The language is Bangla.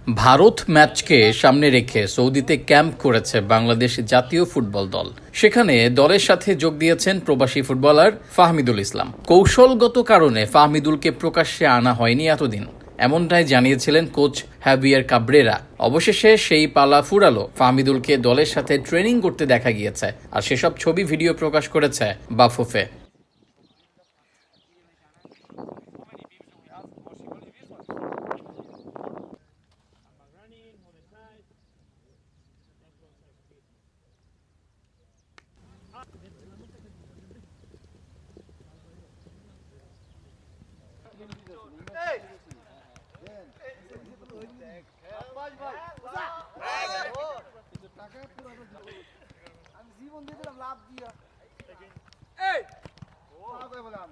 ভারত ম্যাচকে সামনে রেখে সৌদিতে ক্যাম্প করেছে বাংলাদেশ জাতীয় ফুটবল দল। সেখানে দলের সাথে যোগ দিয়েছেন প্রবাসী ফুটবলার ফাহমিদুল ইসলাম। কৌশলগত কারণে ফাহমিদুলকে প্রকাশ্যে আনা হয়নি এতদিন, এমনটাই জানিয়েছিলেন কোচ হ্যাভিয়ার কাব্রেরা। অবশেষে সেই পালা ফুরালো, ফাহমিদুলকে দলের সাথে ট্রেনিং করতে দেখা গিয়েছে। আর সেসব ছবি ভিডিও প্রকাশ করেছে বাফুফে। আমি জীবন দিয়ে দিলাম লাভ দিয়া বললাম